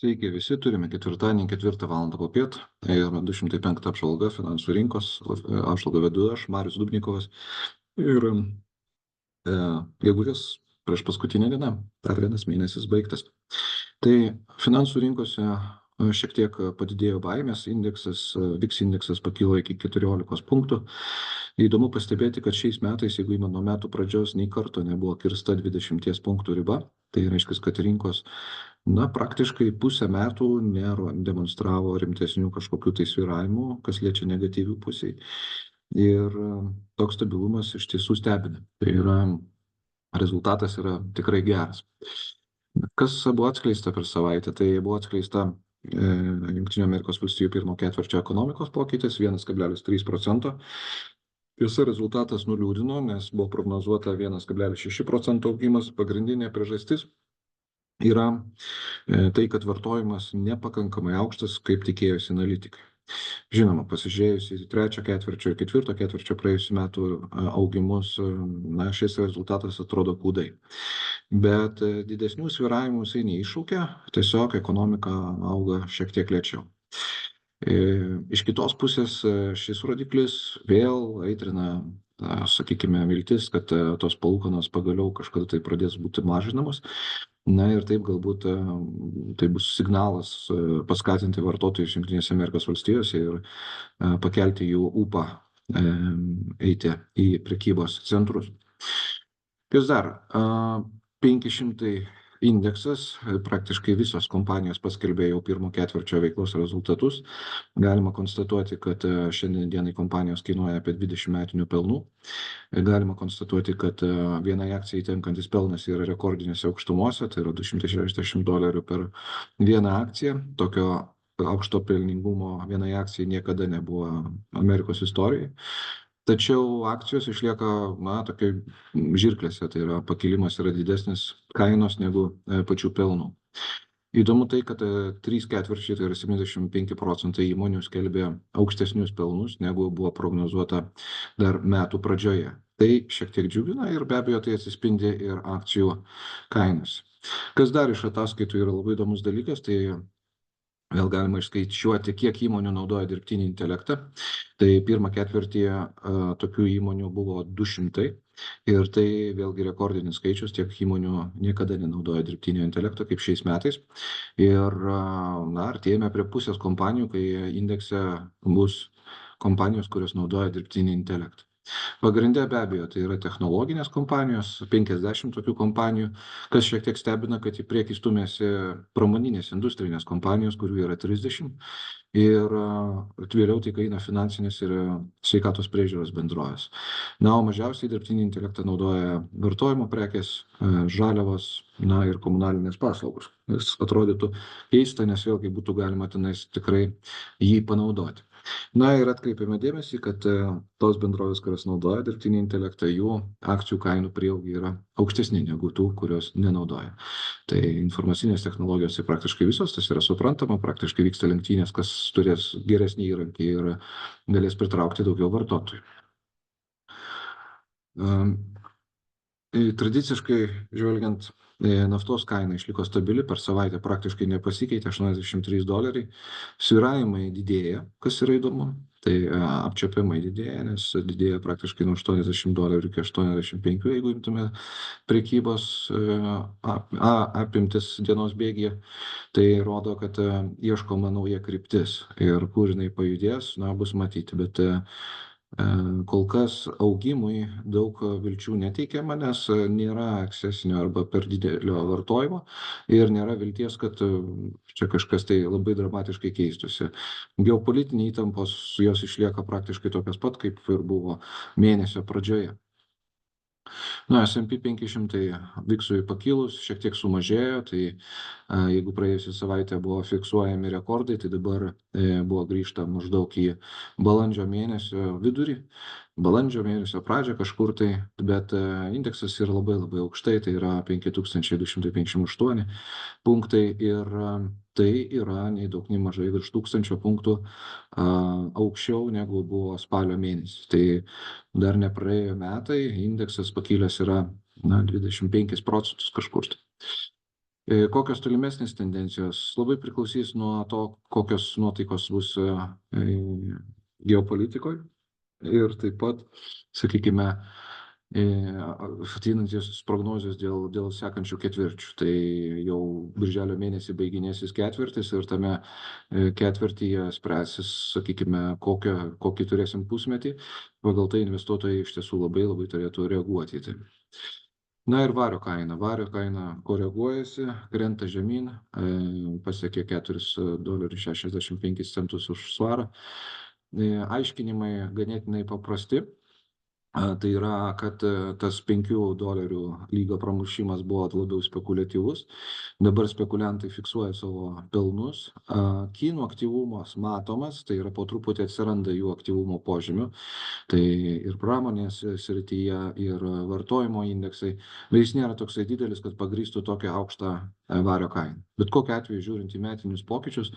Sveiki, visi turime ketvirtadienį 4 val. Popiet ir 205 apžvalga finansų rinkos. Apžvalgą vedu aš, Marius Dubnikovas. Ir gegužės prieš paskutinę dieną, dar vienas mėnesis baigtas. Tai finansų rinkose šiek tiek padidėjo baimės indeksas, VIX indeksas pakilo iki 14 punktų. Įdomu pastebėti, kad šiais metais, jeigu įman nuo metų pradžios, nei karto nebuvo kirsta 20 punktų riba, tai reiškia, kad rinkos praktiškai pusę metų demonstravo rimtesnių kažkokių tai svyravimų, kas liečia negatyvių pusiai. Ir toks stabilumas iš tiesų stebina. Tai rezultatas yra tikrai geras. Kas buvo atskleista per savaitę? Tai buvo atskleista Jungtinių Amerikos valstijų pirmo ketvirčio ekonomikos pokytis 1,3%. Tiesa, rezultatas nuliūdino, nes buvo prognozuota 1,6% augimas. Pagrindinė priežastis yra tai, kad vartojimas nepakankamai aukštas, kaip tikėjosi analitikai. Žinoma, pasižiūrėjus į trečio ketvirčio ir ketvirto ketvirčio praėjusių metų augimus, šis rezultatas atrodo kūdai. Bet didesnių svyravimų jisai neiššaukia, tiesiog ekonomika auga šiek tiek lėčiau. Iš kitos pusės šis rodiklis vėl aitrina, sakykime, viltis, kad tos palūkanos pagaliau kažkada tai pradės būti mažinamos. Ir taip galbūt tai bus signalas paskatinti vartotojus Jungtinėse Amerikos valstijose ir pakelti jų ūpą eiti į prekybos centrus. Kas dar? 500 indeksas, praktiškai visos kompanijos paskelbė jau pirmo ketvirčio veiklos rezultatus. Galima konstatuoti, kad šiandien dienai kompanijos kainuoja apie 20 metinių pelnų. Galima konstatuoti, kad vienai akcijai tenkantis pelnas yra rekordinėse aukštumose, tai yra $260 per vieną akciją. Tokio aukšto pelningumo vienai akcijai niekada nebuvo Amerikos istorijoje. Tačiau akcijos išlieka, tokiai žirklėse, tai yra pakilimas yra didesnis kainos negu pačių pelnų. Įdomu tai, kad 3 ketvirčiai, tai yra 75% įmonių skelbė aukštesnius pelnus, negu buvo prognozuota dar metų pradžioje. Tai šiek tiek džiugina ir be abejo tai atsispindi ir akcijų kainos. Kas dar iš ataskaitų yra labai įdomus dalykas, tai vėl galima išskaičiuoti, kiek įmonių naudoja dirbtinį intelektą. Tai pirmą ketvirtį tokių įmonių buvo 200 ir tai vėlgi rekordinis skaičius, tiek įmonių niekada nenaudoja dirbtinio intelekto kaip šiais metais. Ir artėjame prie pusės kompanijų, kai indekse bus kompanijos, kurios naudoja dirbtinį intelektą. Pagrinde be abejo, tai yra technologinės kompanijos, 50 tokių kompanijų, kas šiek tiek stebina, kad į priekį stumėsi pramoninės industrinės kompanijos, kurių yra 30, ir vėliau tik eina finansinės ir sveikatos priežiūros bendrovės. O mažiausiai dirbtinį intelektą naudoja vartojimo prekės, žaliavos, ir komunalinės paslaugos. Jis atrodytų keista, nes vėlgi būtų galima tenais tikrai jį panaudoti. Ir atkreipiame dėmesį, kad tos bendrovės, kurios naudoja dirbtinį intelektą, jų akcijų kainų prieaugiai yra aukštesni negu tų, kurios nenaudoja. Tai informacinės technologijos tai praktiškai visos, tas yra suprantama, praktiškai vyksta lenktynės, kas turės geresnį įrankį ir galės pritraukti daugiau vartotojų. Tradiciškai žvelgiant, naftos kaina išliko stabili, per savaitę praktiškai nepasikeitė, $83. Svyravimai didėja, kas yra įdomu, tai apčiuopiamai didėja, nes didėja praktiškai nuo $80 iki 85, jeigu imtume prekybos apimtis dienos bėgyje. Tai rodo, kad ieškoma nauja kryptis ir kur jinai pajudės, bus matyti, bet kol kas augimui daug vilčių neteikiama, nes nėra ekscesinio arba per didelio vartojimo ir nėra vilties, kad čia kažkas tai labai dramatiškai keistųsi. Geopolitiniai įtampos jos išlieka praktiškai tokios pat, kaip ir buvo mėnesio pradžioje. S&P 500 VIX-ui pakilus šiek tiek sumažėjo, tai jeigu praėjusią savaitę buvo fiksuojami rekordai, tai dabar buvo grįžta maždaug į balandžio mėnesio vidurį, balandžio mėnesio pradžią kažkur tai, bet indeksas yra labai labai aukštai, tai yra 5258 punktai ir tai yra nei daug nei mažai virš 1000 punktų aukščiau negu buvo spalio mėnesį. Tai dar nepraėjo metai, indeksas pakilęs yra 25% kažkur. Kokios tolimesnės tendencijos labai priklausys nuo to, kokios nuotaikos bus geopolitikoje ir taip pat, sakykime, ateinančios prognozijos dėl sekančių ketvirčių. Tai jau birželio mėnesį baiginėsis ketvirtis ir tame ketvirtyje spręsis, sakykime, kokį turėsim pusmetį. Pagal tai investuotojai iš tiesų labai turėtų reaguoti į tai. Na ir vario kaina. Vario kaina koreguojasi, krenta žemyn, pasiekė $4.65 už svarą. Aiškinimai ganėtinai paprasti. Tai yra, kad tas $5 lygio pramušimas buvo labiau spekuliatyvus. Dabar spekuliantai fiksuoja savo pelnus. Kinų aktyvumas matomas, tai yra po truputį atsiranda jų aktyvumo požymių. Tai ir pramonės srityje, ir vartojimo indeksai. Bet jis nėra toksai didelis, kad pagrįstų tokią aukštą vario kainą. Bet kokiu atveju, žiūrint į metinius pokyčius,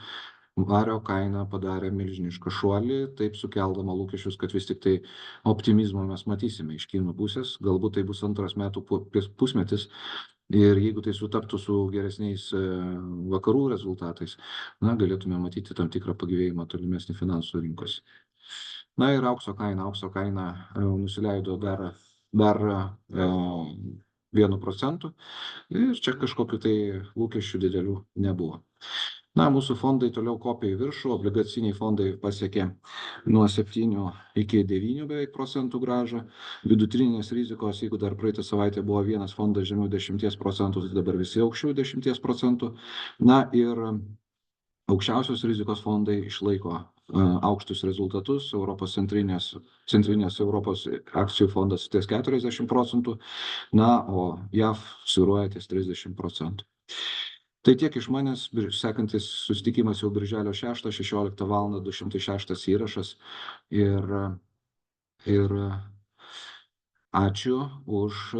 vario kaina padarė milžinišką šuolį, taip sukeldama lūkesčius, kad vis tik tai optimizmo mes matysime iš Kinų pusės. Galbūt tai bus antras metų pusmetis ir jeigu tai sutaptų su geresniais vakarų rezultatais, galėtume matyti tam tikrą pagyvėjimą tolimesnį finansų rinkose. Na ir aukso kaina nusileido dar 1% ir čia kažkokiu tai lūkesčių didelių nebuvo. Mūsų fondai toliau kopia į viršų, obligaciniai fondai pasiekė nuo 7 iki 9 beveik procentų grąžą. Vidutinės rizikos, jeigu dar praeitą savaitę buvo vienas fondas žemiau 10%, tai dabar visi aukščiau 10%. Ir aukščiausios rizikos fondai išlaiko aukštus rezultatus. Europos centrinės Europos akcijų fondas ties 40%, o JAV svyruoja ties 30%. Tai tiek iš manęs. Sekantis susitikimas jau birželio 6, 16 val. 206 įrašas. Ir ačiū už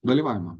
dalyvavimą.